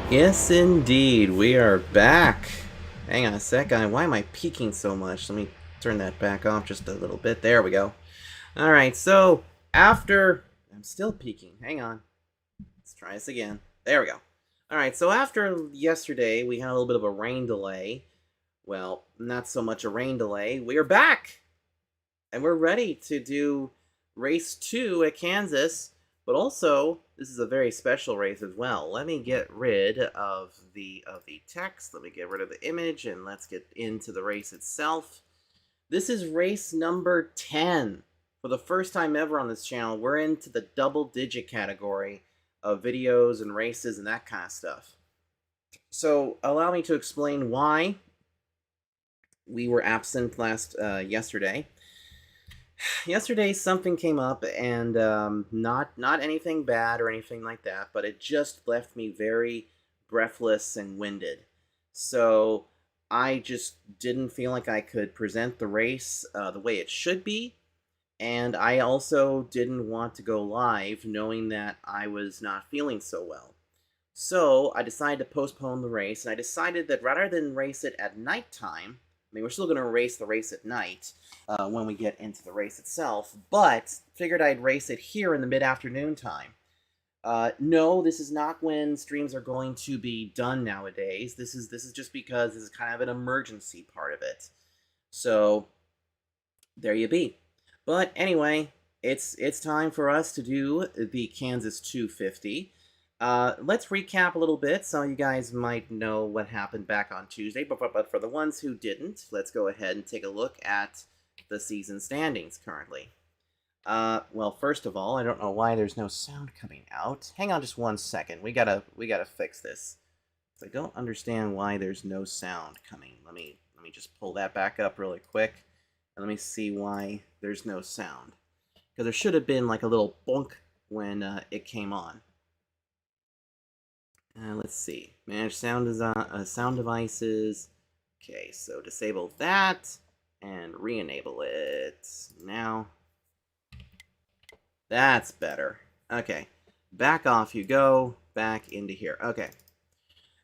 Yes, indeed. We are back. Hang on a sec. Why am I peeking so much? Let me turn that back off just a little bit. There we go. All right. So after I'm still peeking. Hang on. Let's try this again. There we go. All right. So after yesterday, we had a little bit of a rain delay. Well, not so much a rain delay. We are back, and we're ready to do race 2 at Kansas. But also, this is a very special race as well. Let me get rid of the text. Let me get rid of the image, and let's get into the race itself. This is race number 10. For the first time ever on this channel, we're into the double-digit category of videos and races and that kind of stuff. So allow me to explain why we were absent yesterday. Yesterday something came up, and not anything bad or anything like that, but it just left me very breathless and winded. So I just didn't feel like I could present the race the way it should be, and I also didn't want to go live knowing that I was not feeling so well. So I decided to postpone the race, and I decided that rather than race it at nighttime, I mean, we're still going to race the race at night when we get into the race itself, but figured I'd race it here in the mid-afternoon time. No, this is not when streams are going to be done nowadays. This is just because this is kind of an emergency part of it. So there you be. But anyway, it's time for us to do the Kansas 250. Let's recap a little bit so you guys might know what happened back on Tuesday, but for the ones who didn't, let's go ahead and take a look at the season standings currently. Well, first of all, I don't know why there's no sound coming out. Hang on just 1 second. We gotta fix this. I don't understand why there's no sound coming. Let me just pull that back up really quick, and let me see why there's no sound. Because there should have been like a little bonk when it came on. Let's see. Manage sound devices. Okay, so disable that and re-enable it. Now, that's better. Okay, back off you go. Back into here. Okay.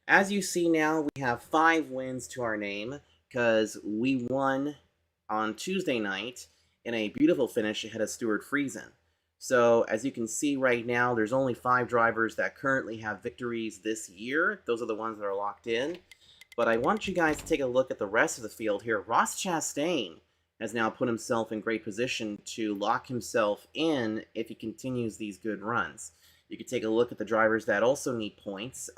As you see now, we have 5 wins to our name because we won on Tuesday night in a beautiful finish ahead of Stuart Friesen. So as you can see right now, there's only 5 drivers that currently have victories this year. Those are the ones that are locked in. But I want you guys to take a look at the rest of the field here. Ross Chastain has now put himself in great position to lock himself in if he continues these good runs. You can take a look at the drivers that also need points.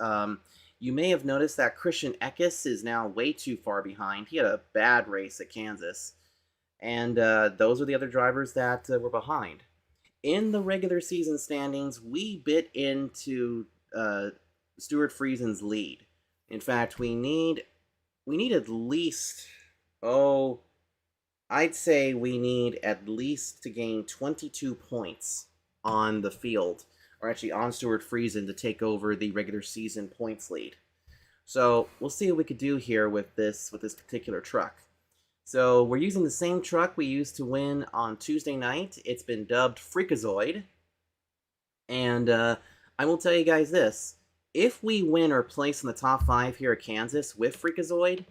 You may have noticed that Christian Eckes is now way too far behind. He had a bad race at Kansas. And those are the other drivers that were behind. In the regular season standings, we bit into Stuart Friesen's lead. In fact, we need at least, I'd say we need at least to gain 22 points on the field, or actually on Stuart Friesen to take over the regular season points lead. So we'll see what we could do here with this particular truck. So we're using the same truck we used to win on Tuesday night. It's been dubbed Freakazoid. And I will tell you guys this. If we win or place in the top 5 here at Kansas with Freakazoid,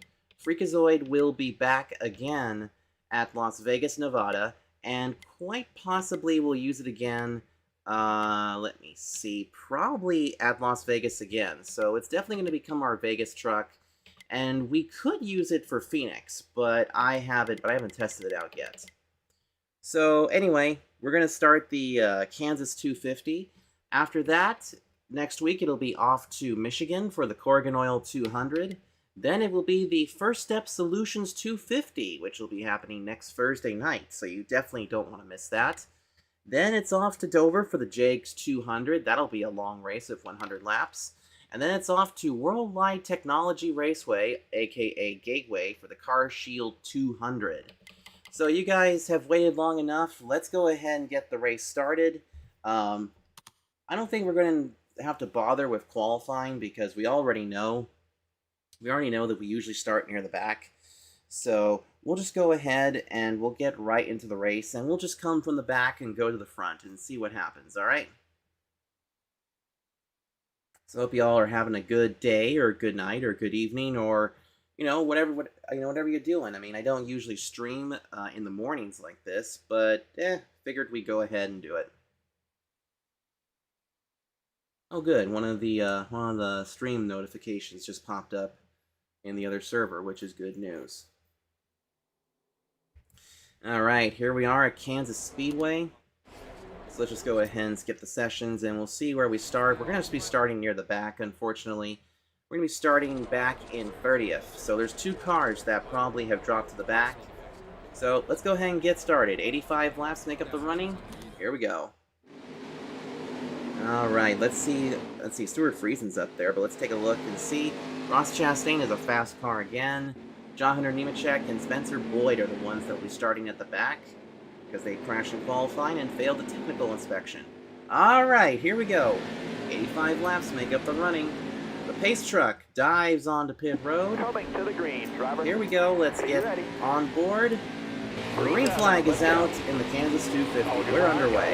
Freakazoid will be back again at Las Vegas, Nevada, and quite possibly we'll use it again, let me see, probably at Las Vegas again. So it's definitely going to become our Vegas truck. And we could use it for Phoenix, but I haven't tested it out yet. So anyway, we're going to start the Kansas 250. After that, next week it'll be off to Michigan for the Corrigan Oil 200. Then it will be the First Step Solutions 250, which will be happening next Thursday night, so you definitely don't want to miss that. Then it's off to Dover for the JAGS 200. That'll be a long race of 100 laps. And then it's off to Worldwide Technology Raceway, aka Gateway, for the Car Shield 200. So you guys have waited long enough. Let's go ahead and get the race started. I don't think we're going to have to bother with qualifying because we already know that we usually start near the back. So we'll just go ahead and we'll get right into the race, and we'll just come from the back and go to the front and see what happens, all right? So hope y'all are having a good day or good night or good evening or whatever you're doing. I mean, I don't usually stream in the mornings like this, but figured we'd go ahead and do it. Oh, good. One of the stream notifications just popped up in the other server, which is good news. All right, here we are at Kansas Speedway. So let's just go ahead and skip the sessions, and we'll see where we start. We're going to be starting near the back, unfortunately. We're going to be starting back in 30th. So there's 2 cars that probably have dropped to the back. So let's go ahead and get started. 85 laps make up the running. Here we go. All right, let's see. Stuart Friesen's up there, but let's take a look and see. Ross Chastain is a fast car again. John Hunter Nemechek and Spencer Boyd are the ones that will be starting at the back because they crashed in qualifying and failed the technical inspection. All right, here we go. 85 laps make up the running. The pace truck dives onto pit road. Coming to the green, driver. Here we go. Let's get on board. The green flag is out in the Kansas 250. We're underway.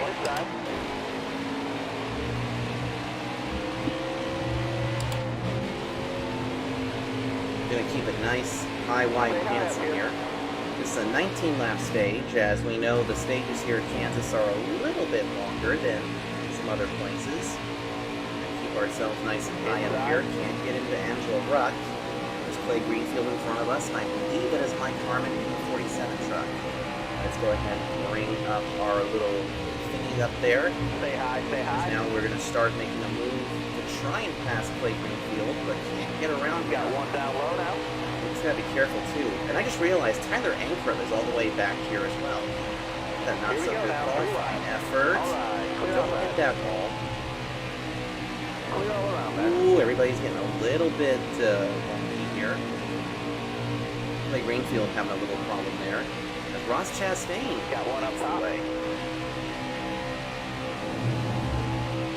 Gonna keep it nice, high, wide, and handsome here. This is a 19-lap stage. As we know, the stages here at Kansas are a little bit longer than some other places. Keep ourselves nice and high up here. Can't get into Angela Ruck. There's Clay Greenfield in front of us, and I believe that is Mike Harmon in the 47 truck. Let's go ahead and bring up our little thingy up there. Say hi, say hi. Now we're going to start making a move to try and pass Clay Greenfield, but can't get around. Got one down low now. We just gotta be careful too. And I just realized Tyler Ankrum is all the way back here as well. That not so good qualifying effort. Don't hit that ball. Clear all around there. Ooh, everybody's getting a little bit wonky here. Clay Greenfield having a little problem there. And Ross Chastain got one up top.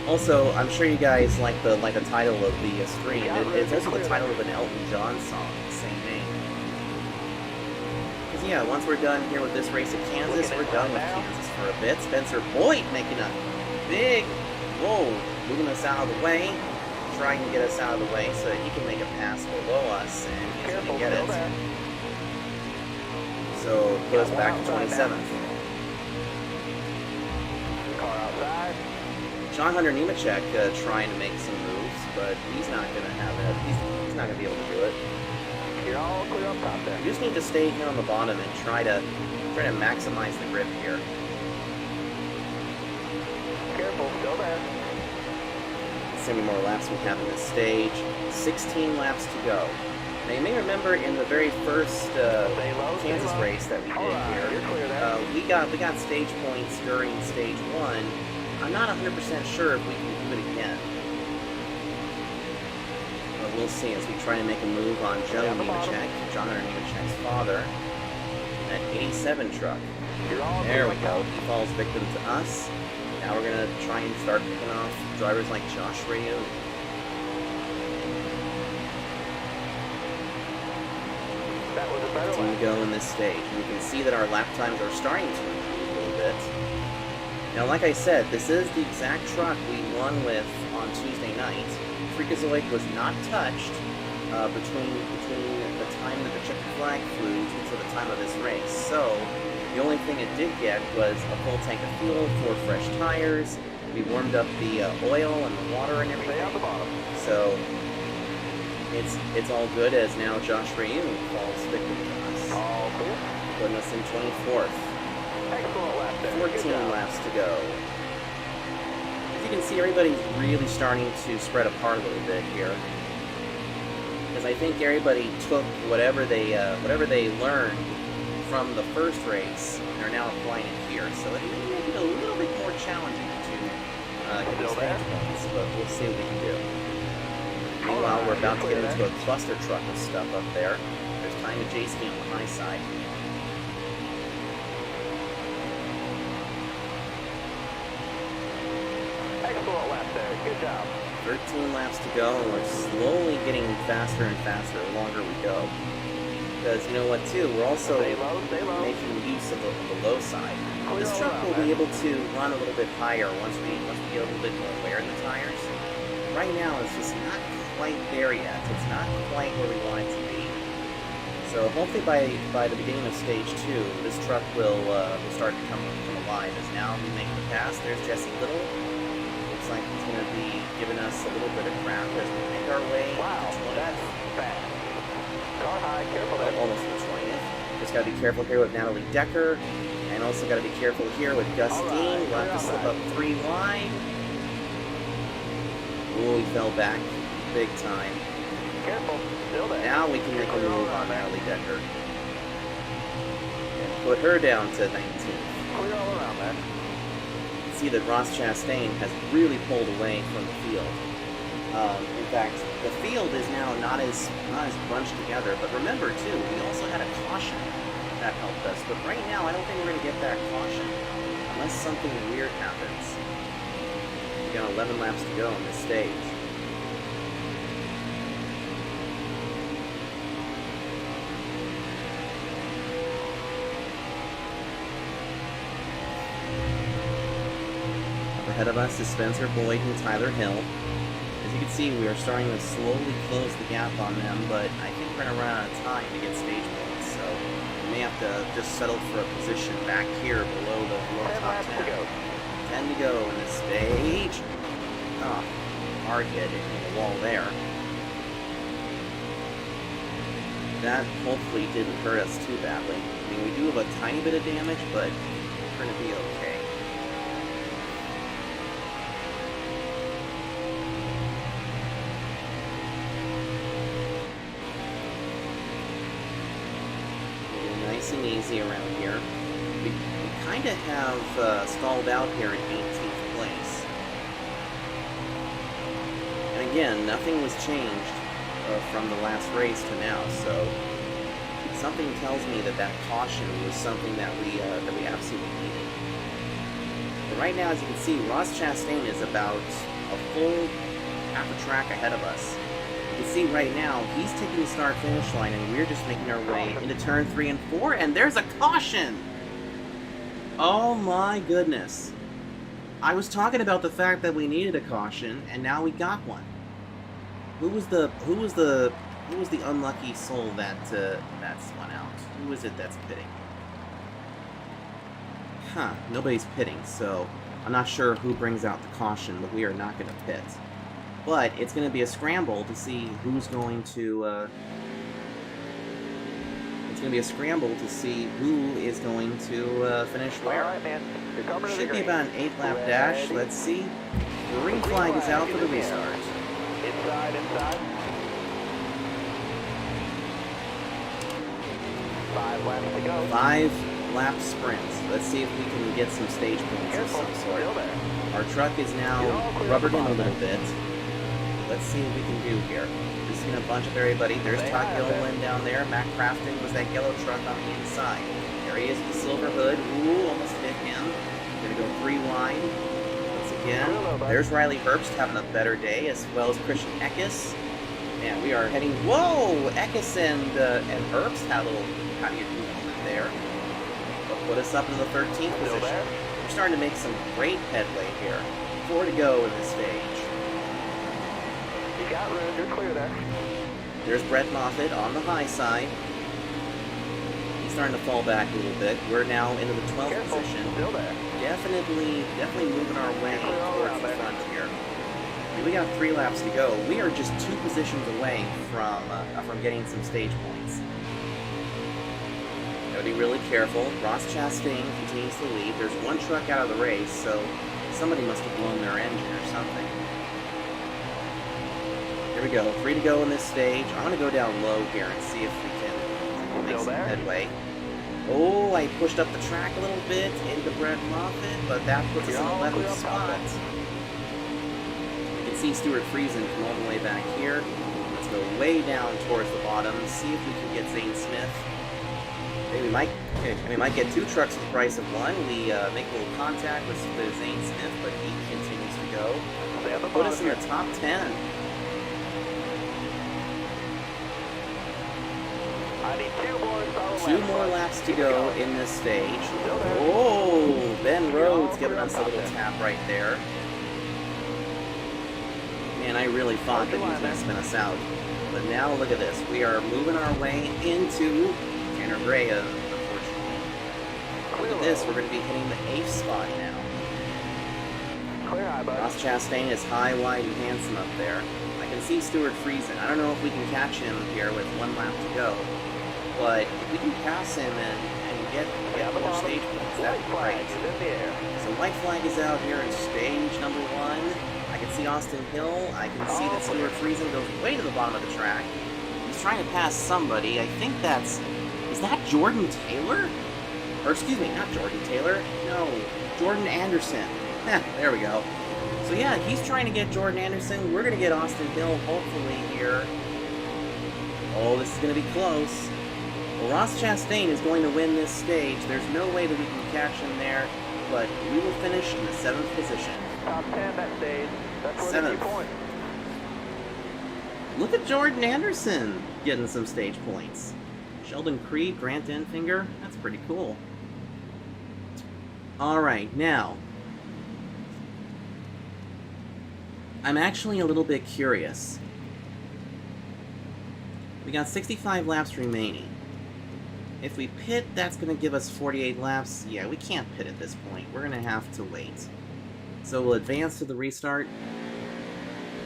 Also, I'm sure you guys like the title of the stream. It's also the title of an Elton John song, the same name. Because yeah, once we're done here with this race at Kansas, we're done with Kansas for a bit. Spencer Boyd making a big, moving us out of the way, trying to get us out of the way so that he can make a pass below us, and he's going to get it. So put us back to 27th. Car outside. John Hunter Nemechek trying to make some moves, but he's not going to have it. He's not going to be able to do it. You're all clear up top there. You just need to stay here on the bottom and try to maximize the grip here. Careful, still there. See how many more laps we have in this stage. 16 laps to go. Now you may remember in the very first Kansas race that we did here, we got stage points during stage 1. I'm not 100% sure if we can do it again. But we'll see as we try to make a move on Joe Nemechek, John Hunter Nemechek's father, that 87 truck. There we go. He falls victim to us. Now we're going to try and start picking off drivers like Josh Rayoon. That was a better one. To go in this stage. And you can see that our lap times are starting to improve a little bit. Now, like I said, this is the exact truck we won with on Tuesday night. Freakazoid was not touched between the time that the checkered flag flew to the time of this race. So, the only thing it did get was a full tank of fuel, 4 fresh tires. We warmed up the oil and the water and everything. So, it's all good as now Josh Rayoon falls victim to us. All cool. Putting us in 24th. 14 laps to go. As you can see, everybody's really starting to spread apart a little bit here. Because I think everybody took whatever they learned from the first race and are now applying it here. So it may make it a little bit more challenging to get those stage points, but we'll see what we can do. Meanwhile, we're about to get into a cluster truck of stuff up there. There's time to J-Ski on the high side. Excellent lap there. Good job. 13 laps to go, and we're slowly getting faster and faster the longer we go. Because you know what, too? We're also making use of the low side. This truck will be able to run a little bit higher once we get a little bit more wear in the tires. right now it's just not quite there yet. It's not quite where we want it to be. So hopefully by the beginning of stage 2, this truck will start to come alive. As now we make the pass. There's Jesse Little. Looks like he's going to be giving us a little bit of crap as we make our way Wow, to 20th. that's fast. Car high, careful there. Almost to 20th. Just got to be careful here with Natalie Decker. And also got to be careful here with Gus All right, Dean. We'll have to slip up 3 wide. Ooh, he fell back big time. Careful, still there. Now we can make a move on Natalie Decker. And put her down to 19th. Clear all around there. You can see that Ross Chastain has really pulled away from the field. In fact, the field is now not as bunched together. But remember, too, we also had a caution that helped us. But right now, I don't think we're going to get that caution unless something weird happens. We got 11 laps to go in this stage. Ahead of us is Spencer Boyd and Tyler Hill. As you can see, we are starting to slowly close the gap on them, but I think we're going to run out of time to get stage points, so we may have to just settle for a position back here below the 10 top laps 10. to go. 10 to go in this stage. Oh, hard hit in the wall there. That hopefully didn't hurt us too badly. I mean, we do have a tiny bit of damage, but we're going to be okay. Nice and easy around here. We kind of have stalled out here in 18th place. And again, nothing was changed from the last race to now, so something tells me that that caution was something that we absolutely needed. But right now, as you can see, Ross Chastain is about a full half a track ahead of us. You can see right now, he's taking the start-finish line, and we're just making our way into turn 3 and 4, and there's a caution! Oh my goodness. I was talking about the fact that we needed a caution, and now we got one. Who was the unlucky soul that spun out? Who is it that's pitting? Huh, nobody's pitting, so I'm not sure who brings out the caution, but we are not going to pit. But it's going to be a scramble to see who's going to. It's going to be a scramble to see who is going to finish where. All right, man. You're coming to the Should be green. about an 8-lap dash. Let's see. The green flag is out for the restart. Inside. 5 laps to go. 5-lap sprints. Let's see if we can get some stage points of Careful, some sort. still there. Our truck is now rubbered in a little bit. Let's see what we can do here. Just gonna bunch up everybody. There's They Todd have it. Gilliland down there. Matt Crafton was that yellow truck on the inside. There he is with the silver hood. Ooh, almost hit him. Gonna go 3 wide. Once again. There's Riley Herbst having a better day, as well as Christian Eckes. Man, we are heading. Whoa! Eckes and Herbst had a little how do you do moment there. But put us up in the 13th Still position. there. We're starting to make some great headway here. 4 to go in this stage. You got room. You're clear there. There's Brett Moffitt on the high side. He's starting to fall back a little bit. We're now into the 12th Careful. position. Still there. Definitely moving our way Clear all towards around the there. front here. I mean, we got 3 laps to go. We are just 2 positions away from getting some stage points. Gotta be really careful. Ross Chastain continues to lead. There's 1 truck out of the race, so somebody must have blown their engine or something. Here we go. 3 to go in this stage. I'm gonna go down low here and see if we can make Still some there? headway. Oh, I pushed up the track a little bit into Brett Moffitt, but that puts us in You're all 11th clear up top spot. You can see Stuart Friesen come all the way back here. Let's go way down towards the bottom. See if we can get Zane Smith. Maybe we might get 2 trucks for the price of 1. We make a little contact with Zane Smith, but he continues to go. Stay at the Put us in bottom the top 10. I need 2 more solid 2 laps. more laps to go in this stage. Still there. Oh, Ben You're all Rhodes giving clear us a up little top tap right there. Man, I really thought that he was going to spin us out. But now look at this. We are moving our way into Tanner Brea, unfortunately. Look at this. We're going to be hitting the 8th spot now. Clear high, bud. Ross Chastain is high, wide, and handsome up there. I can see Stuart Friesen. I don't know if we can catch him here with 1 lap to go. But if we can pass him and get more stage points, that'd be great. So white flag is out here in stage number 1. I can see Austin Hill. I can see that Stuart Friesen goes way to the bottom of the track. He's trying to pass somebody. I think that's... Is that Jordan Taylor? Or excuse me, not Jordan Taylor. No, Jordan Anderson. There we go. So yeah, he's trying to get Jordan Anderson. We're going to get Austin Hill, hopefully, here. Oh, this is going to be close. Well, Ross Chastain is going to win this stage. There's no way that we can catch him there, but we will finish in the 7th position. Top 10 that stage. That's worth a few 7th. points. Look at Jordan Anderson getting some stage points. Sheldon Creed, Grant Enfinger. That's pretty cool. Alright, now. I'm actually a little bit curious. We got 65 laps remaining. If we pit, that's going to give us 48 laps. Yeah, we can't pit at this point. We're going to have to wait. So we'll advance to the restart.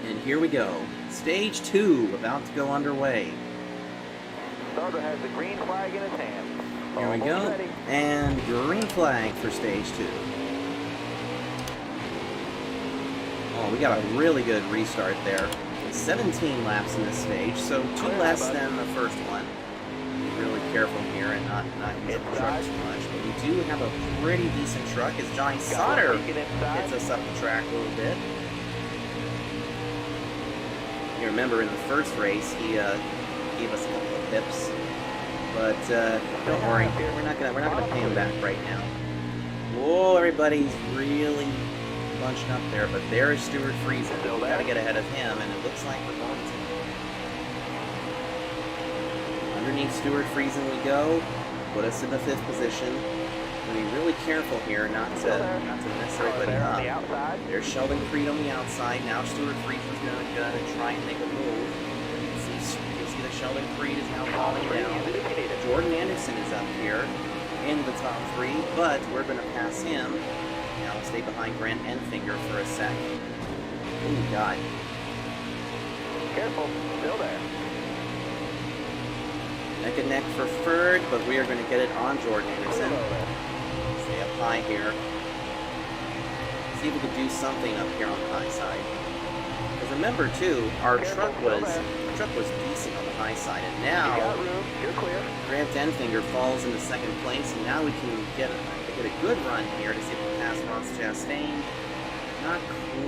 And here we go. Stage 2 about to go underway. Starter has the green flag in his hand. Here we go. Almost ready. And green flag for stage 2. Oh, we got a really good restart there. 17 laps in this stage, so 2 less than the first one. Be really careful here and not use the truck too much. But we do have a pretty decent truck as Johnny Sauter gets us up the track a little bit. You remember in the first race he gave us a couple of pips, but don't worry, we're not gonna pay him back right now. Whoa, everybody's really bunching up there, but there is Stuart Friesen. We gotta get ahead of him, and it looks like we're going to. Underneath Stuart Friesen we go, put us in the 5th position. We'll be really careful here not to mess everybody There on up. the outside. There's Sheldon Creed on the outside. Now Stuart Friesen's gonna try and make a move. You see that Sheldon Creed is now falling down. Jordan Anderson is up here in the top 3, but we're gonna pass him. Now we'll stay behind Grant Enfinger for a sec. Oh God. Careful. Still there. Neck and neck for third, but we are going to get it on Jordan Anderson. Below there. Stay up high here. See if we can do something up here on the high side. Because remember too, our truck was decent on the high side, and You got now room. You're clear. Grant Enfinger falls into 2nd place, and now we can get a good run here to see if we can pass Ross Chastain. Not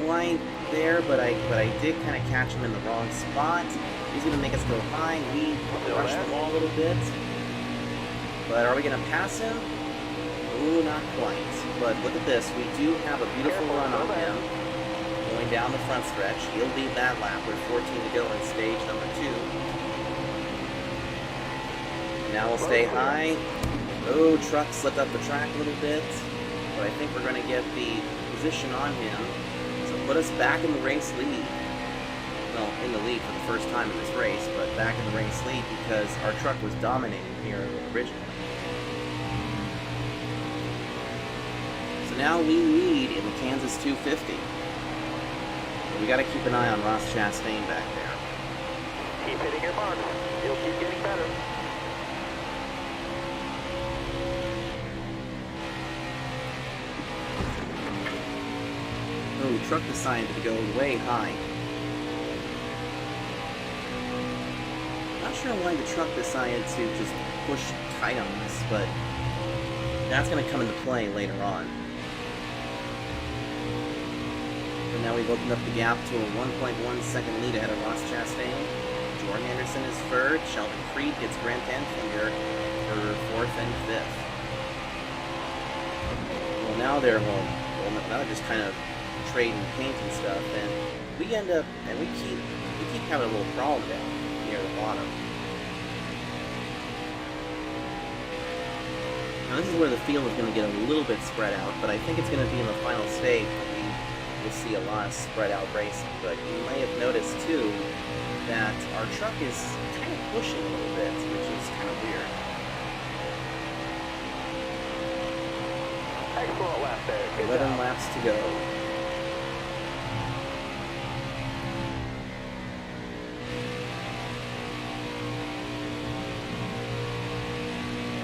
quite there, but I did kind of catch him in the wrong spot. He's going to make us go high. We rushed the wall a little bit. But are we going to pass him? Ooh, not quite. But look at this. We do have a beautiful run on him. Going down the front stretch. He'll lead that lap with 14 to go in stage number 2. Now we'll stay high. Oh, truck slipped up the track a little bit. But I think we're going to get the position on him. So put us back in the race lead. Well, in the lead for the first time in this race, but back in the race lead because our truck was dominating here originally. So now we lead in the Kansas 250. But we got to keep an eye on Ross Chastain back there. Keep hitting your marks. You'll keep getting better. Oh, truck decided to go way high. Not sure why the truck decided to just push tight on us, but that's going to come into play later on. And now we've opened up the gap to a 1.1 second lead ahead of Ross Chastain. Jordan Anderson is 3rd. Sheldon Creed gets Grant Enfinger for 4th and 5th. Well, now they're home. Well, now they're just kind of trading paint and stuff, and we end up, and we keep having a little problem down near the bottom. Now this is where the field is going to get a little bit spread out, but I think it's going to be in the final stage you'll see a lot of spread out racing. But you may have noticed too that our truck is kind of pushing a little bit, which is kind of weird. Excellent lap there. Good 11 job. laps to go.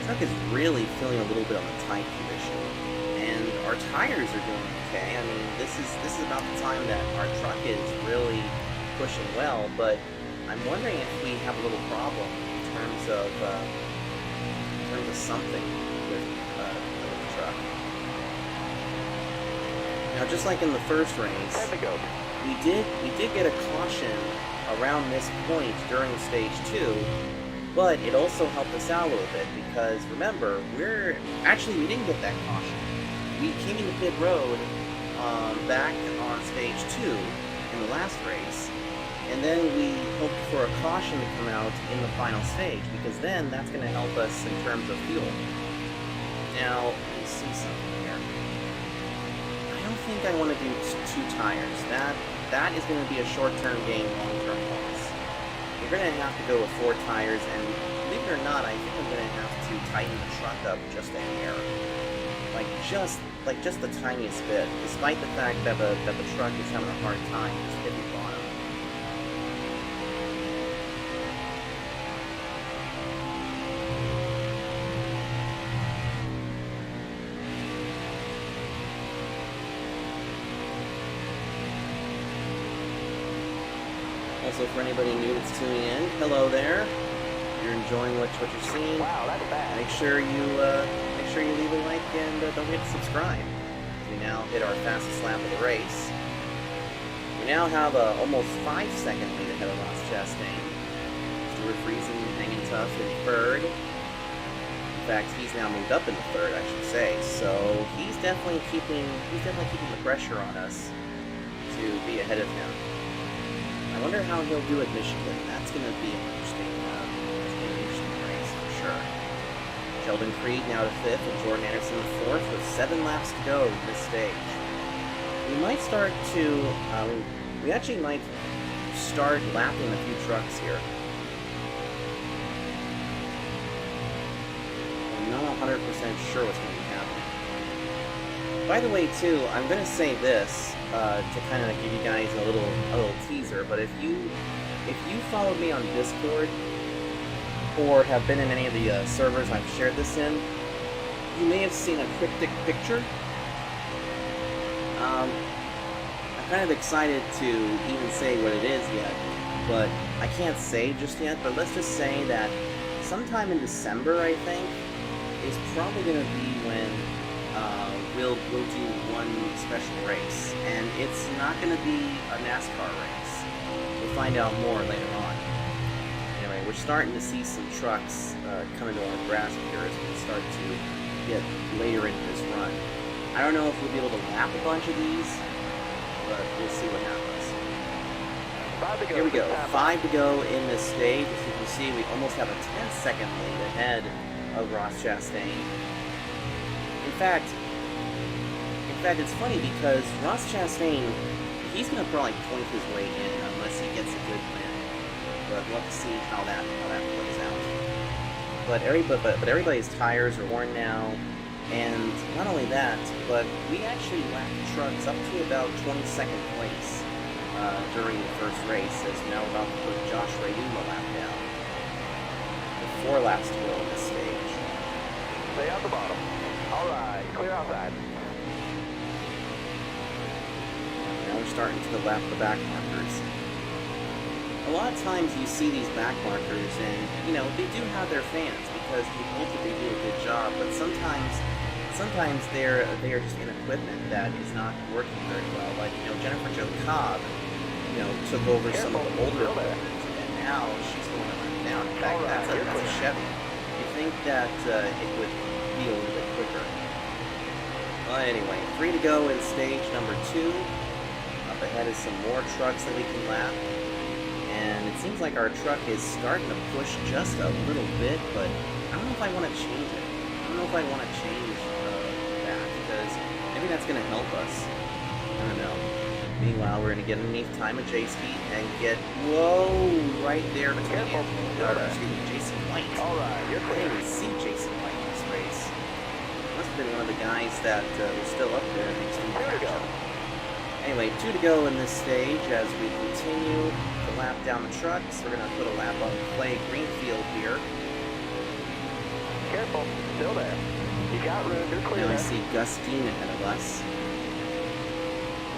Truck is really feeling a little bit on the tight condition, and our tires are doing okay. I mean, this is about the time that our truck is really pushing well, but I'm wondering if we have a little problem in terms of something with the truck. Now, just like in the first race, 10 to go. we did get a caution around this point during stage 2. But it also helped us out a little bit because remember, we didn't get that caution. We came into pit road back on stage 2 in the last race, and then we hoped for a caution to come out in the final stage because then that's going to help us in terms of fuel. Now, let me see something here. I don't think I want to do 2 tires. That is going to be a short-term gain, long-term loss. We're going to have to go with 4 tires, and believe it or not, I think I'm going to have to tighten the truck up just a hair. Like just the tiniest bit, despite the fact that the truck is having a hard time just hitting the bottom. Also, for anybody new that's tuning in, hello there. If you're enjoying what you're seeing, Wow, that's fast. make sure you leave a like and don't forget to subscribe. We now hit our fastest lap of the race. We now have a almost 5-second lead ahead of Ross Chastain. Stuart Friesen hanging tough in 3rd. In fact, he's now moved up into 3rd, I should say. So he's definitely keeping the pressure on us to be ahead of him. I wonder how he'll do at Michigan. That's going to be an interesting race for sure. Sheldon Creed now to 5th and Jordan Anderson to 4th with 7 laps to go in this stage. We might start to, we actually might start lapping a few trucks here. I'm not 100% sure what's going to be happening. By the way, too, I'm going to say this to kind of give you guys a little teaser, but if you followed me on Discord, or have been in any of the servers I've shared this in, you may have seen a cryptic picture. I'm kind of excited to even say what it is yet, but I can't say just yet, but let's just say that sometime in December, I think, is probably going to be when we'll do one special race, and it's not going to be a NASCAR race. We'll find out more later on. Anyway, we're starting to see some trucks come into our grasp here as we start to get later into this run. I don't know if we'll be able to lap a bunch of these, but we'll see what happens. 5 to go. Here we go, Good time. 5 to go in this stage. As you can see, we almost have a 10-second lead ahead of Ross Chastain. In fact, it's funny because Ross Chastain, he's going to probably point his way in unless he gets a good win. But we'll have to see how that plays out. But everybody's tires are worn now, and not only that, but we actually lapped trucks up to about 22nd place during the first race, as we're now about to put Josh Rayuma lap down. With 4 laps to go in this stage. Stay out the bottom. All right, clear outside. Now we're starting to lap the back markers. A lot of times you see these back markers and, you know, they do have their fans because they hope that they do a good job, but sometimes they're just in equipment that is not working very well. Like, you know, Jennifer Jo Cobb, you know, took over some of the older equipment, and now she's going to run down. In fact, that's a Chevy. You think that it would be a little bit quicker. But anyway, 3 to go in stage number 2. Up ahead is some more trucks that we can lap. And it seems like our truck is starting to push just a little bit, but I don't know if I want to change it. I don't know if I want to change that, because maybe that's going to help us. I don't know. Meanwhile, we're going to get underneath Time of J-Speed and get, whoa, right there between Careful. Jason White. Alright, you're I clear. didn't even see Jason White in this race. Must have been one of the guys that was still up there. Two to go. Anyway, 2 to go in this stage as we continue to lap down the trucks. We're going to put a lap on Clay Greenfield here. Careful. Still there. You got room. You're clear Now I there. see Gus Dean ahead of us.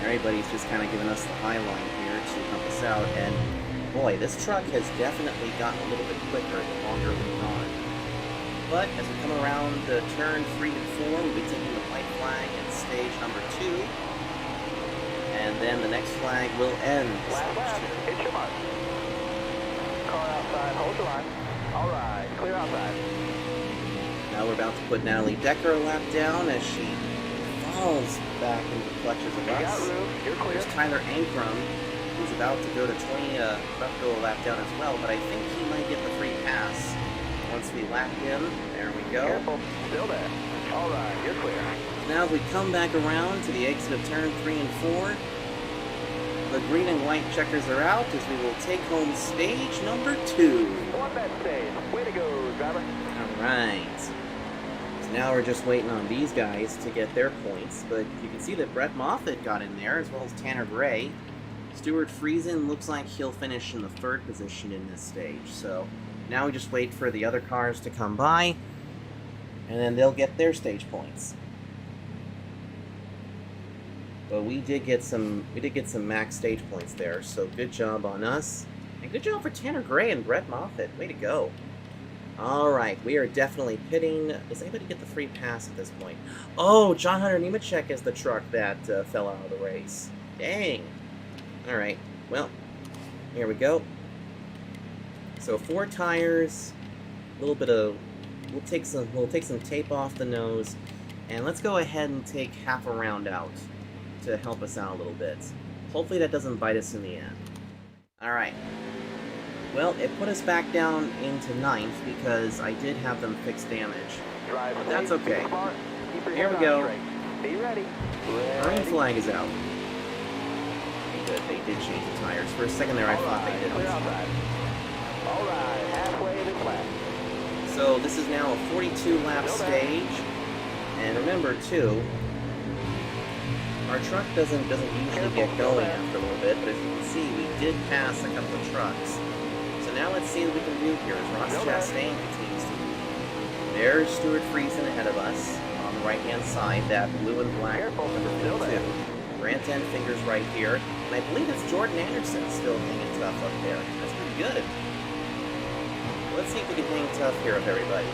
Everybody's just kind of giving us the high line here to help us out, and boy, this truck has definitely gotten a little bit quicker the longer we've gone. But as we come around the turn 3 and 4, we'll be taking the white flag at stage number 2, and then the next flag will end Last lap. stage Hit your mark. Car outside. Hold your line. Alright. Clear outside. 2. Now we're about to put Natalie Decker a lap down as she falls back into the clutches of You got us. room. You're clear. There's Tyler Ankrum, who's about to go to 20, about to go a lap down as well, but I think he might get the free pass once we lap him. There we go. Careful. Still there. Alright. You're clear. Now as we come back around to the exit of turn 3 and 4, the green and white checkers are out as we will take home stage number 2. Won that stage. Way to go, driver. Alright. So now we're just waiting on these guys to get their points, but you can see that Brett Moffitt got in there, as well as Tanner Gray. Stuart Friesen looks like he'll finish in the 3rd position in this stage, so now we just wait for the other cars to come by, and then they'll get their stage points. But we did get some max stage points there, so good job on us. And good job for Tanner Gray and Brett Moffitt. Way to go. Alright, we are definitely pitting. Does anybody get the free pass at this point? Oh, John Hunter Nemechek is the truck that fell out of the race. Dang. Alright, well, here we go. So 4 tires, a little bit of, we'll take some tape off the nose, and let's go ahead and take half a round out to help us out a little bit. Hopefully that doesn't bite us in the end. Alright. Well, it put us back down into 9th because I did have them fix damage. Drive But that's safe, okay. be smart, keep your Here head we on go. straight. Be ready. Green Ready. flag is out. Good, they did change the tires. For a second there I thought they Alright, clear didn't. outside. Alright, halfway of this lap. So this is now a 42 lap Still there. stage. And remember too, our truck doesn't usually Careful, get still going there. after a little bit, but as you can see, we did pass a couple of trucks. So now let's see what we can do here as Ross Still there. Chastain continues to lead. There's Stuart Friesen ahead of us on the right-hand side, that blue and black Careful, number still 52. there. Grant Enfinger's right here, and I believe it's Jordan Anderson still hanging tough up there. That's pretty good. Let's see if we can hang tough here with everybody.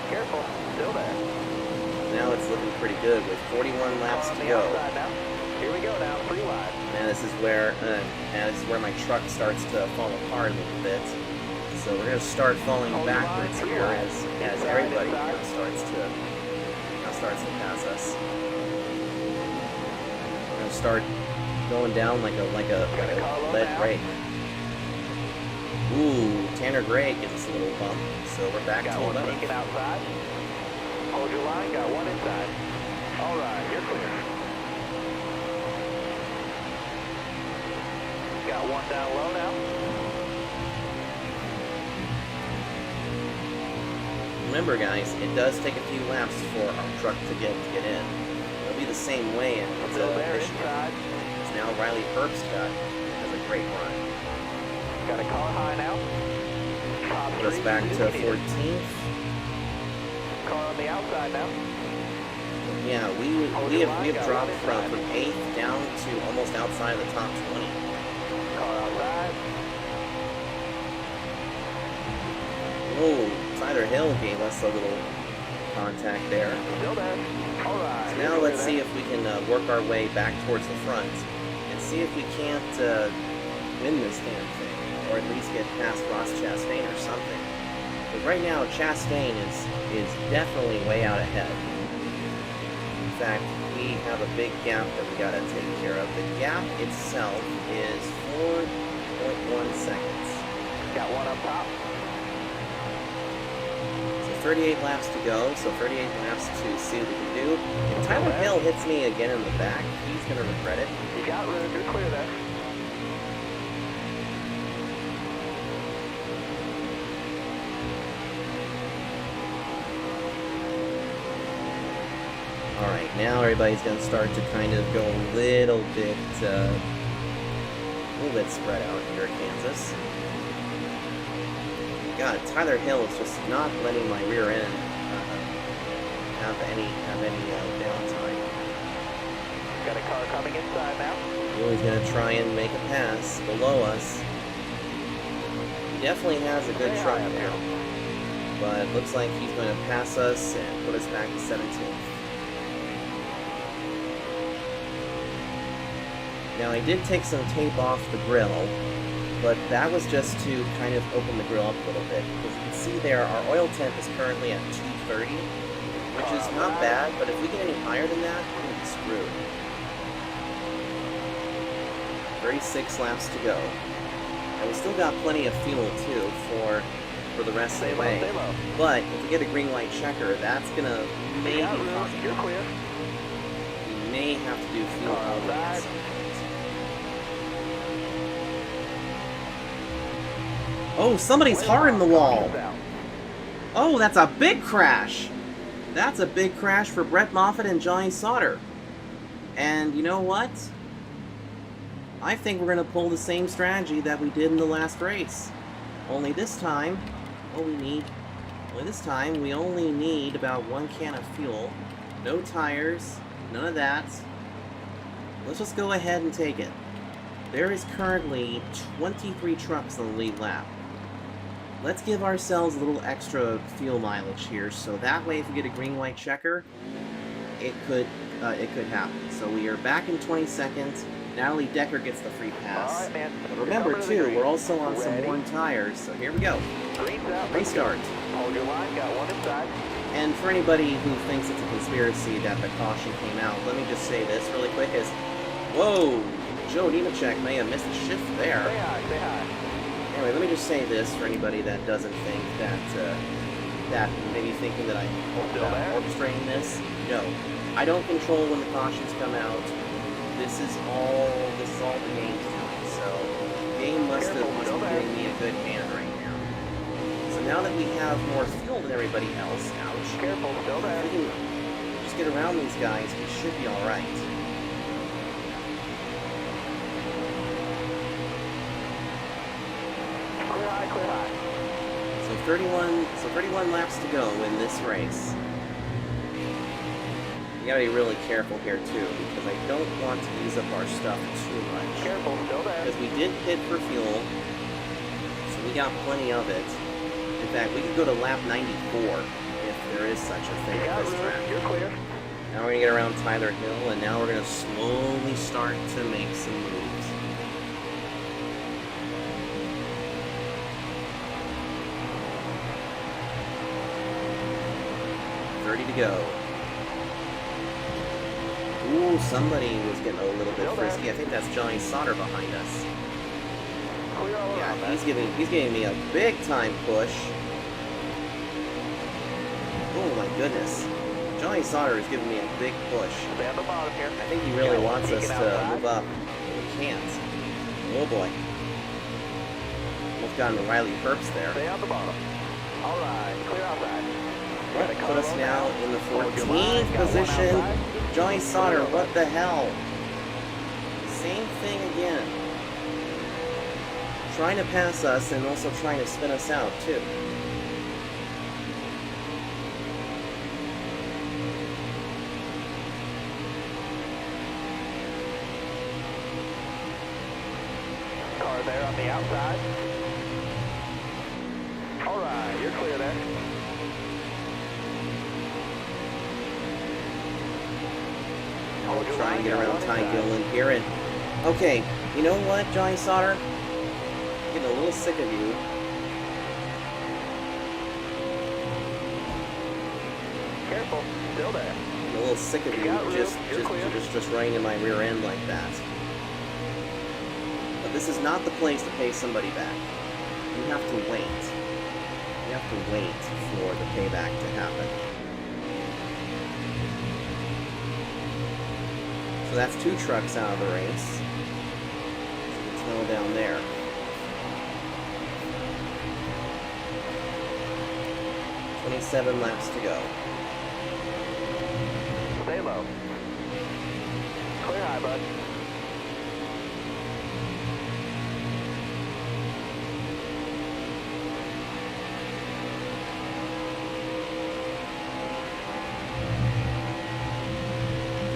Careful, still there. Now it's looking pretty good with 41 laps Car on to the go. outside now. Here we go now, 3 wide. And this is where my truck starts to fall apart a little bit. So we're gonna start falling Hold your backwards line, here clear. as Inside, everybody inside. starts to pass us. We're gonna start going down like a Carlo lead now. brake. Ooh, Tanner Gray gives us a little bump, so we're back Got to one 11th. peeking outside. Hold your line, got one inside. Alright, you're clear. Got one down low now. Remember, guys, it does take a few laps for our truck to get in. It'll be the same way in Still there, Michigan. inside. It's now Riley Herbstad has a great run. Got a car high now. Top Put us three, back easy to as it is. 14th. Car on the outside now. Yeah, Hold we your have line, got 1 dropped from inside. 8th down to almost outside of the top 20. Car outside. Whoa, Tyler Hill gave us a little contact there. Still there. Alright. So now let's see if we can work our way back towards the front and see if we can't win this damn thing, or at least get past Ross Chastain or something. But right now, Chastain is definitely way out ahead. In fact, we have a big gap that we gotta take care of. The gap itself is 4.1 seconds. Got one up top. So 38 laps to go, so 38 laps to see what we can do. If Tyler Hill hits me again in the back, he's gonna regret it. You got room, you're clear there. Alright, now everybody's gonna start to kind of go a little bit spread out here at Kansas. God, Tyler Hill is just not letting my rear end have any downtime. Got a car coming inside now. He's gonna try and make a pass below us. He definitely has a good truck now, but it looks like he's going to pass us and put us back to 17th. Now, I did take some tape off the grill, but that was just to kind of open the grill up a little bit. As you can see there, our oil temp is currently at 230, which is not bad, but if we get any higher than that, we're going to be screwed. 36 laps to go. And we still got plenty of fuel, too, for the rest of the way. But if we get a green-white checker, that's going to maybe cause a problem. We may have to do fuel only at some point. Oh, somebody's hard in the wall. Oh, that's a big crash. That's a big crash for Brett Moffitt and Johnny Sauter. And you know what? I think we're going to pull the same strategy that we did in the last race. Only this time, we only need about 1 can of fuel. No tires, none of that. Let's just go ahead and take it. There is currently 23 trucks on the lead lap. Let's give ourselves a little extra fuel mileage here, so that way if we get a green-white checker, it could happen. So we are back in 22nd. Natalie Decker gets the free pass. Right, man. But remember, too, we're also on some worn tires, so here we go. Restart. Hold your line, got one inside. And for anybody who thinks it's a conspiracy that the caution came out, let me just say this really quick is, whoa, Joe Nemechek may have missed a shift there. Say hi, say hi. Anyway, let me just say this for anybody that doesn't think that maybe thinking that I'm orchestrating this. No, I don't control when the cautions come out. This is all the game's doing. So the game must be giving me a good hand right now. So now that we have more fuel than everybody else, ouch. Careful, still there. If we can just get around these guys, we should be all right. Clear high. So 31 laps to go in this race. You gotta be really careful here too, because I don't want to use up our stuff too much. Careful, still there. Because we did pit for fuel, so we got plenty of it. In fact, we could go to lap 94 if there is such a thing at this track. You're clear. Now we're gonna get around Tyler Hill, and now we're gonna slowly start to make some moves. 30 to go. Ooh, somebody was getting a little bit frisky. I think that's Johnny Sauter behind us. Yeah, he's giving me a big time push. Oh my goodness. Johnny Sauter is giving me a big push. I think he really wants us to move up. We can't. Oh boy. Almost got into Riley Herbst there. Stay on the bottom. Alright, clear outside. That put us now in the 14th position. Johnny Sauter, what the hell? Same thing again. Trying to pass us and also trying to spin us out, too. Car there on the outside. Alright, you're clear there. I'll try and get around Ty Gillen here. And okay, you know what, Johnny Sauter? I'm getting a little sick of you. Careful, still there. I'm a little sick of you just running in my rear end like that. But this is not the place to pay somebody back. You have to wait. You have to wait for the payback to happen. So that's 2 trucks out of the race. It's no down there. "27 laps to go." Stay low. Clear high, bud.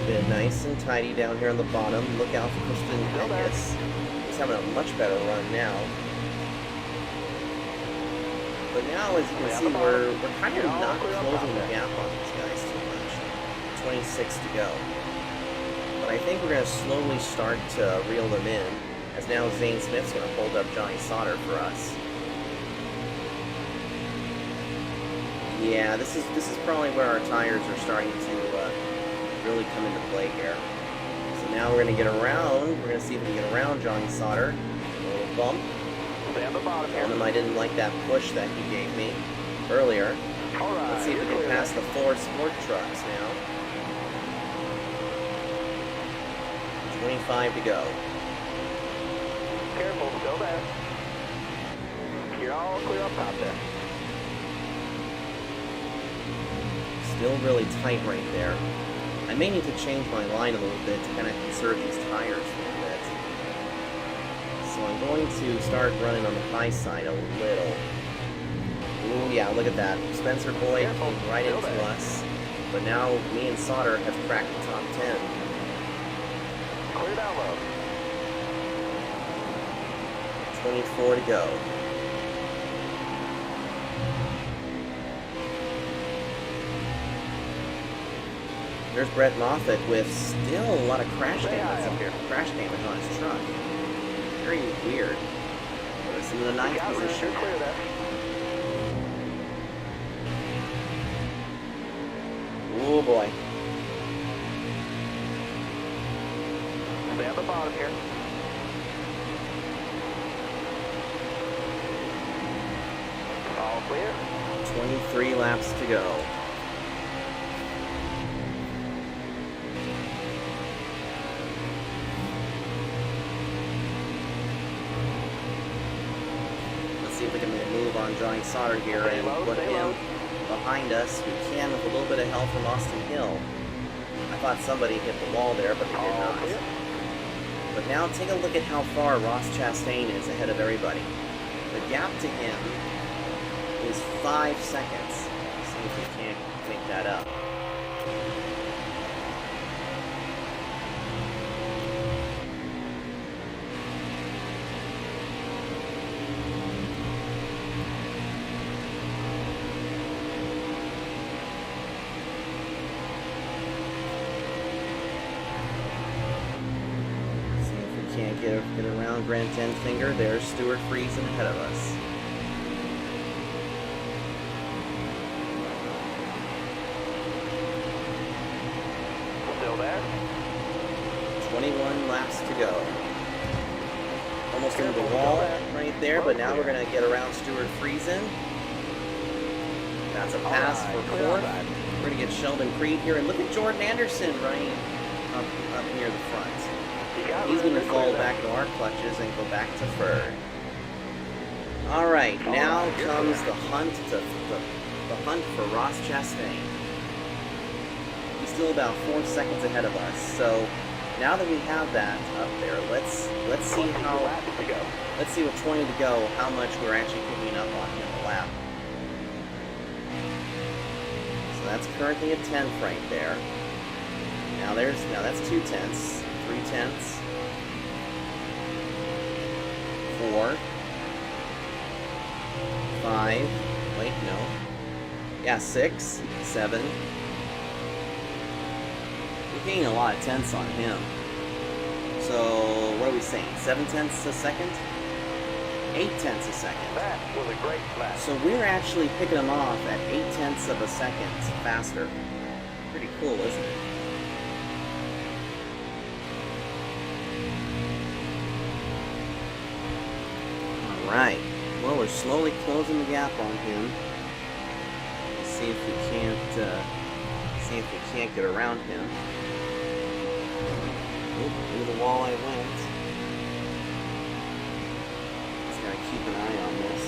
Been nice and tidy down here on the bottom. Look out for Christian Ennis. He's having a much better run now. But now, as you can see, we're kind of not closing the gap on these guys too much. 26 to go. But I think we're going to slowly start to reel them in, as now Zane Smith's going to hold up Johnny Sauter for us. Yeah, this is probably where our tires are starting to really come into play here. So now we're going to get around. We're going to see if we can get around Johnny Sauter. A little bump. Stay on the bottom here. Told him I didn't like that push that he gave me earlier. All right. Let's see if we can pass the 4 sport trucks now. 25 to go. Careful, still there. You're all clear up top there. Still really tight right there. I may need to change my line a little bit to kind of conserve these tires a little bit. So I'm going to start running on the high side a little. Ooh, yeah, look at that. Spencer Boyd came right into us. But now me and Sauter have cracked the top 10. Clear down low. 24 to go. There's Brett Moffitt with still a lot of crash damage up here. Crash damage on his truck. Very weird. Put us in the 9th position. You're clear there. Oh boy. Stay on the bottom here. All clear. 23 laps to go. Let's see if we can make a move on Johnny Sauter here Stay and low, put stay him low. behind us. We can with a little bit of help from Austin Hill. I thought somebody hit the wall there, but they did All not. clear. But now take a look at how far Ross Chastain is ahead of everybody. The gap to him is 5 seconds. See if we can't make that up. See if we can't get around Grant Enfinger. There's Stuart Friesen ahead of us. Still there. 21 laps to go. Almost into the wall right there, but now we're going to get around Stuart Friesen. That's a pass for Clear 4th. outside. We're going to get Sheldon Creed here, and look at Jordan Anderson running up near the front. You got He's it. going to You're fall clear back to our clutches and go back to third. All right, now comes the hunt for Ross Chastain. He's still about 4 seconds ahead of us. So now that we have that up there, let's see there. 22 how laps to go. let's see with 20 to go how much we're actually picking up on him a lap. So that's currently a 10th right there. Now that's 2 tenths, 3 tenths, 4, 5. Wait, no. Yeah, 6, 7. We're gaining a lot of tenths on him. So what are we saying? 7 tenths a second? 8 tenths a second. That was a great lap. So we're actually picking him off at 8 tenths of a second faster. Pretty cool, isn't it? Alright. Well, we're slowly closing the gap on him. Let's see if we can't get around him. Oh, into the wall I went. Just gotta keep an eye on this.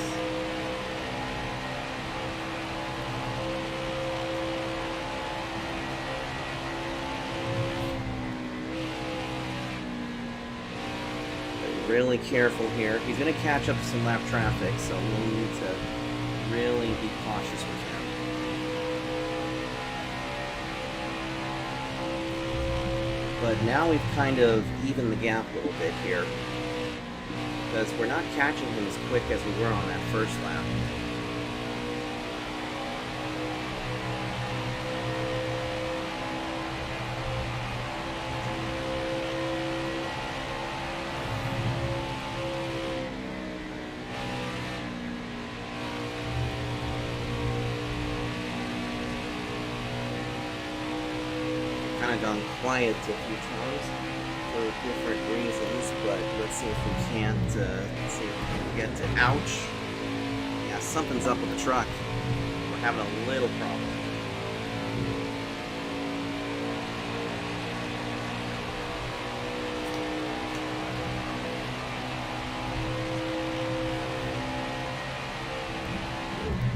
Be really careful here. He's gonna catch up to some lap traffic, so we'll need to really be cautious with him. But now we've kind of evened the gap a little bit here, because we're not catching him as quick as we were on that first lap. Kind of gone quiet a few times for different reasons, but let's see if we can't, see if we can get to, ouch! Yeah, something's up with the truck. We're having a little problem.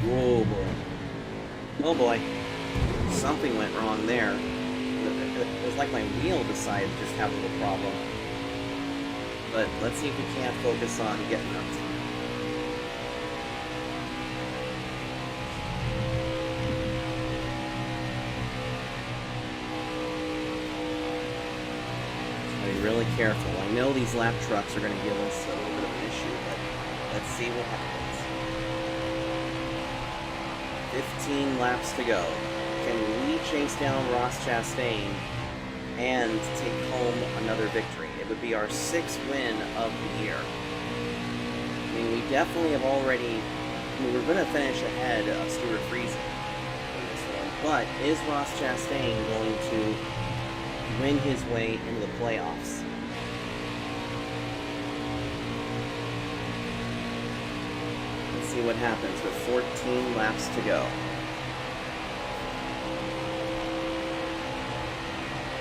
Whoa, boy. Oh boy. Something went wrong there. It was like my wheel decided to just have a little problem. But let's see if we can't focus on getting up to him. Be really careful. I know these lap trucks are going to give us a little bit of an issue, but let's see what happens. 15 laps to go. Can we chase down Ross Chastain and take home another victory? It would be our 6th win of the year. I mean, we definitely have already... I mean, we're going to finish ahead of Stuart Friesen in this one. But is Ross Chastain going to win his way into the playoffs? Let's see what happens with 14 laps to go.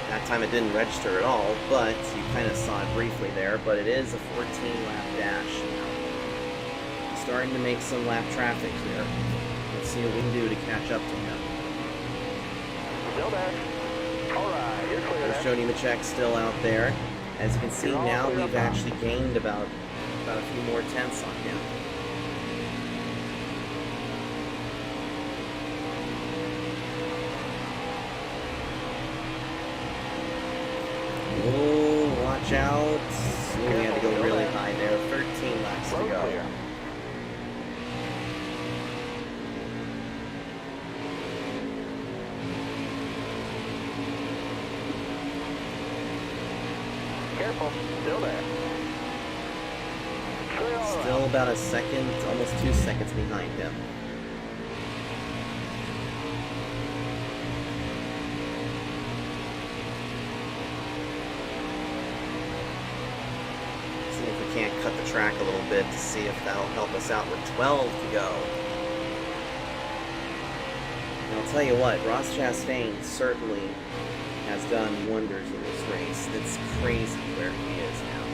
That time it didn't register at all, but you kind of saw it briefly there, but it is a 14-lap dash now. Starting to make some lap traffic here. Let's see what we can do to catch up to him. Still there. Alright, you're clear There's there. Jody Machek still out there. As you can see now, we've actually gained about a few more tenths on him. Oh, watch out. Ooh, we had to go really high there. 13 laps to Road go. clear. Careful, still there. Clear all around. Still about a second, almost 2 seconds behind him. See if we can't cut the track a little bit to see if that'll help us out with 12 to go. And I'll tell you what, Ross Chastain certainly has done wonders in this race. It's crazy where he is now.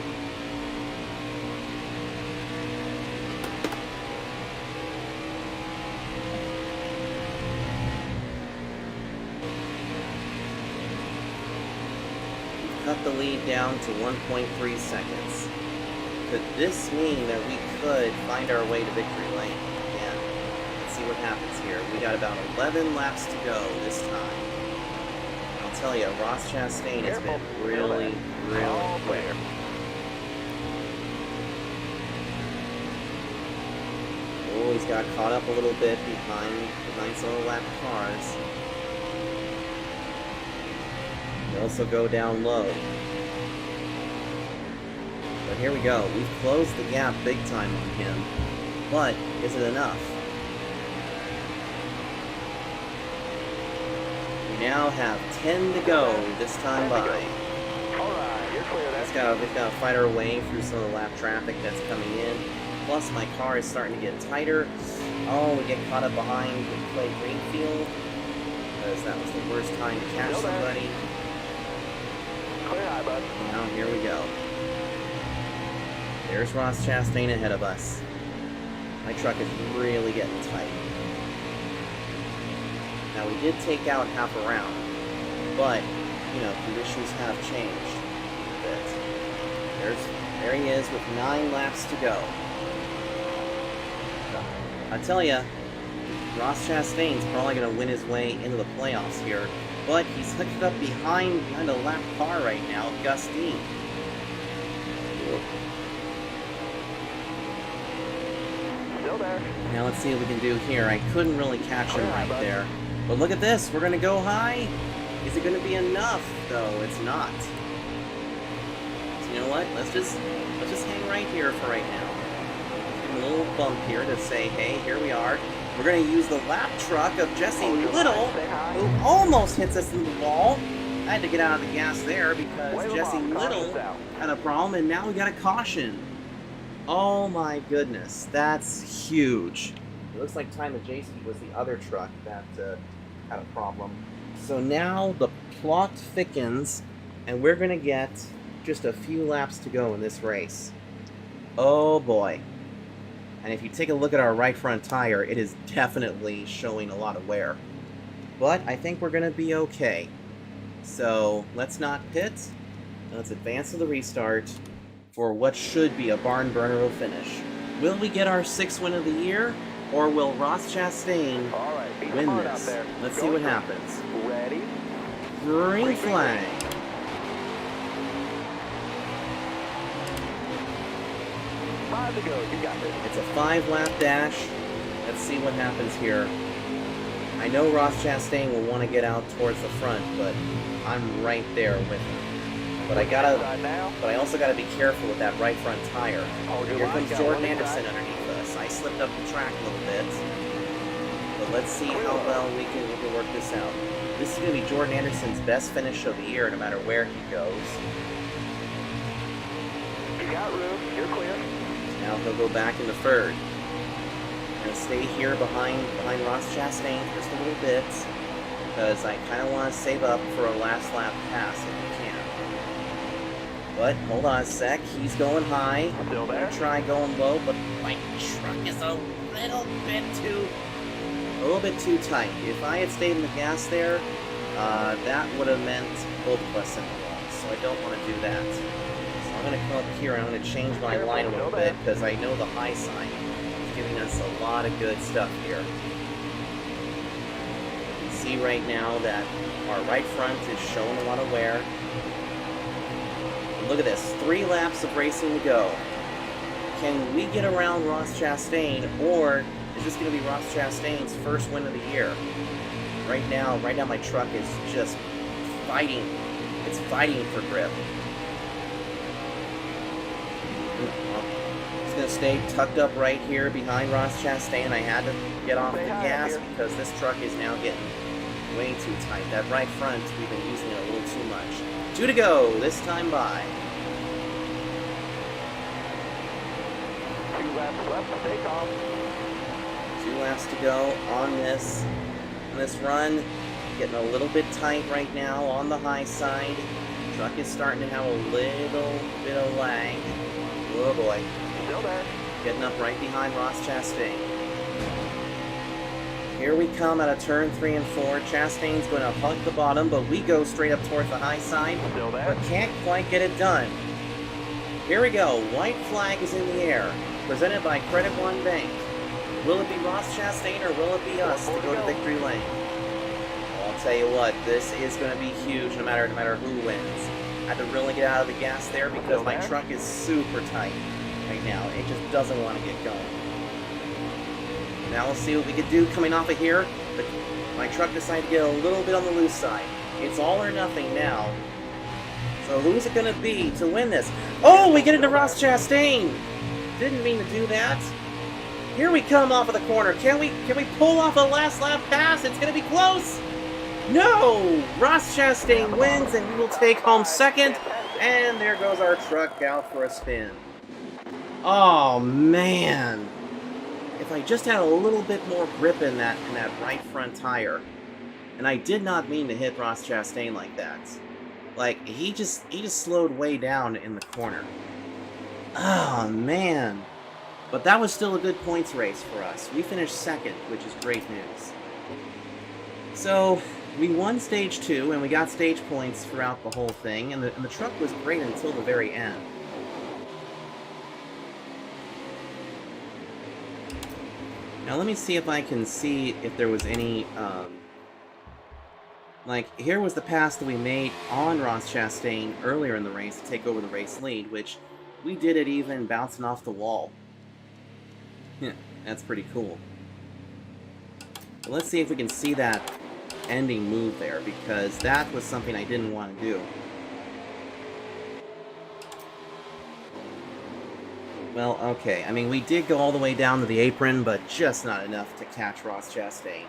We've cut the lead down to 1.3 seconds. Could this mean that we could find our way to victory lane again? Let's see what happens here. We got about 11 laps to go this time. I'll tell you, Ross Chastain has been really, really quick. Oh, he's got caught up a little bit behind some of the lap cars. They also go down low. But here we go. We've closed the gap big time on him. But is it enough? We now have 10 to go this time by. Alright, you're clear there. We've got to fight our way through some of the lap traffic that's coming in. Plus, my car is starting to get tighter. Oh, we get caught up behind Clay Greenfield because that was the worst time to catch somebody. Clear high, bud. Now, here we go. There's Ross Chastain ahead of us. My truck is really getting tight. Now, we did take out half a round, but, you know, conditions have changed a bit. There he is with 9 laps to go. I tell ya, Ross Chastain's probably going to win his way into the playoffs here, but he's hooked up behind a lap car right now, Gus Dean. Still there. Now let's see what we can do here. I couldn't really catch him right there. But look at this, we're going to go high. Is it going to be enough? Though it's not. So you know what? Let's just hang right here for right now. Give him a little bump here to say, hey, here we are. We're going to use the lap truck of Jesse Little, who almost hits us in the wall. I had to get out of the gas there because Jesse Little had a problem, and now we got a caution. Oh my goodness, that's huge. It looks like Ty Majeski was the other truck that had a problem. So now the plot thickens, and we're going to get just a few laps to go in this race. Oh boy. And if you take a look at our right front tire, it is definitely showing a lot of wear. But I think we're going to be okay. So let's not pit. Let's advance to the restart for what should be a barn burner finish. Will we get our 6th win of the year, or will Ross Chastain win this? Let's see what happens. Ready? Green flag. 5 to go. You got this. It's a 5-lap dash. Let's see what happens here. I know Ross Chastain will want to get out towards the front, but I'm right there with him. But I also gotta be careful with that right front tire. Here comes Jordan Anderson underneath us. I slipped up the track a little bit. But let's see how well we can work this out. This is gonna be Jordan Anderson's best finish of the year, no matter where he goes. You got room. You're clear. Now he'll go back in the 3rd. I'm gonna stay here behind Ross Chastain just a little bit, because I kind of want to save up for a last lap pass if we can. But hold on a sec, he's going high. Still I'm there. gonna try going low, but my truck is a little bit too tight. If I had stayed in the gas there, that would have meant both of us in the wall. So I don't want to do that. So I'm gonna come up here and I'm gonna change my line a little bit because I know the high side is giving us a lot of good stuff here. You can see right now that our right front is showing a lot of wear. Look at this, 3 laps of racing to go. Can we get around Ross Chastain, or is this going to be Ross Chastain's 1st win of the year? Right now my truck is just fighting. It's fighting for grip. It's going to stay tucked up right here behind Ross Chastain. I had to get off the gas because this truck is now getting way too tight. That right front, we've been using it a little too much. 2 to go, this time by. 2 laps left. Take off. 2 laps to go on this run. Getting a little bit tight right now on the high side. Truck is starting to have a little bit of lag. Oh boy. Still there. Getting up right behind Ross Chastain. Here we come out of turn 3 and 4. Chastain's going to hug the bottom, but we go straight up towards the high side, Still there. but can't quite get it done. Here we go. White flag is in the air, presented by Credit One Bank. Will it be Ross Chastain or will it be us to go to victory lane? Well, I'll tell you what, this is going to be huge no matter who wins. I had to really get out of the gas there because my truck is super tight right now. It just doesn't want to get going. Now we'll see what we can do coming off of here, but my truck decided to get a little bit on the loose side. It's all or nothing now. So who's it going to be to win this? Oh, we get into Ross Chastain! Didn't mean to do that. Here we come off of the corner. Can we pull off a last lap pass? It's going to be close! No! Ross Chastain wins and we will take home 2nd. And there goes our truck out for a spin. Oh, man. If I just had a little bit more grip in that right front tire. And I did not mean to hit Ross Chastain like that. Like, he just slowed way down in the corner. Oh, man. But that was still a good points race for us. We finished second, which is great news. So, we won Stage 2, and we got stage points throughout the whole thing, and the truck was great until the very end. Now let me see if I can see if there was any, like, here was the pass that we made on Ross Chastain earlier in the race to take over the race lead, which we did it even bouncing off the wall. Yeah, that's pretty cool. But let's see if we can see that ending move there, because that was something I didn't want to do. Well, okay, I mean, we did go all the way down to the apron, but just not enough to catch Ross Chastain.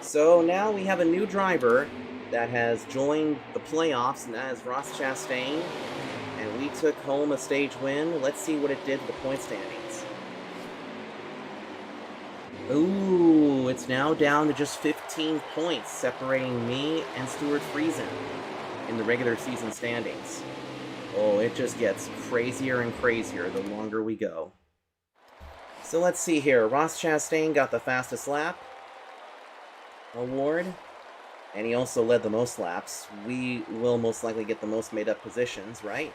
So now we have a new driver that has joined the playoffs, and that is Ross Chastain, and we took home a stage win. Let's see what it did to the point standings. Ooh, it's now down to just 15 points, separating me and Stuart Friesen in the regular season standings. Oh, it just gets crazier and crazier the longer we go. So let's see here. Ross Chastain got the fastest lap award, and he also led the most laps. We will most likely get the most made-up positions, right?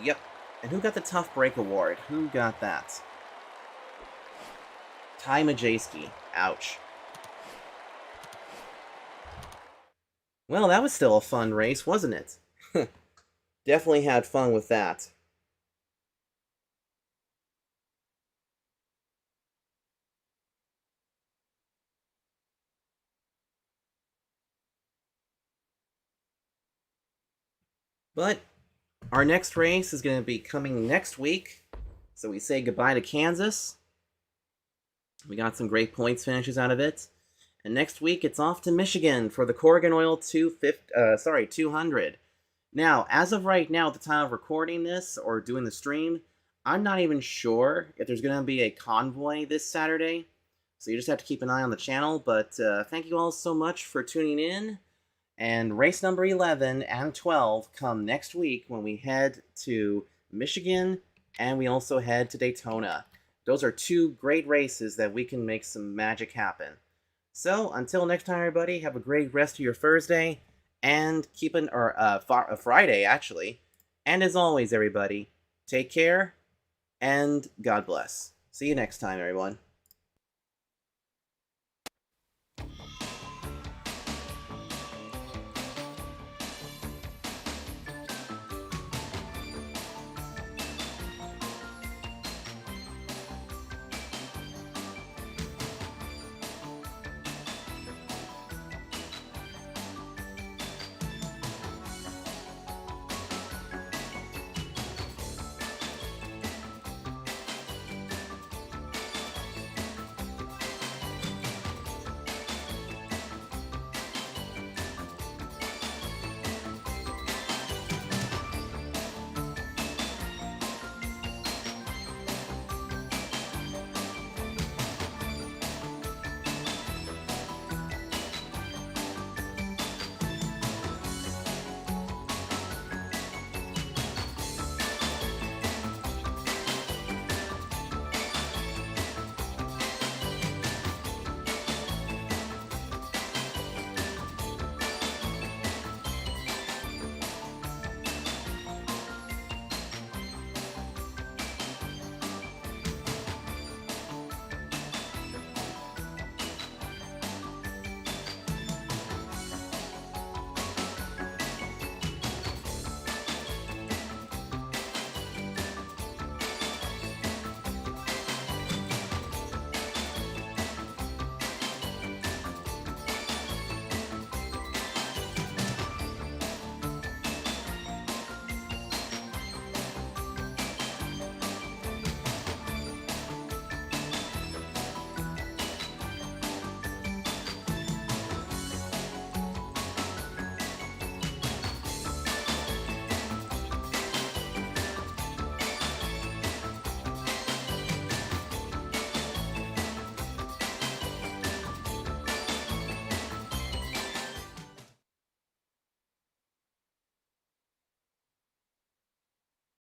Yep. And who got the tough break award? Who got that? Ty Majeski. Ouch. Well, that was still a fun race, wasn't it? Definitely had fun with that. But our next race is going to be coming next week. So we say goodbye to Kansas. We got some great points finishes out of it. And next week it's off to Michigan for the Corrigan Oil 200. Now, as of right now, at the time of recording this or doing the stream, I'm not even sure if there's going to be a convoy this Saturday. So you just have to keep an eye on the channel. But thank you all so much for tuning in. And race number 11 and 12 come next week when we head to Michigan and we also head to Daytona. Those are two great races that we can make some magic happen. So, until next time, everybody, have a great rest of your Thursday, and Friday, actually. And as always, everybody, take care, and God bless. See you next time, everyone.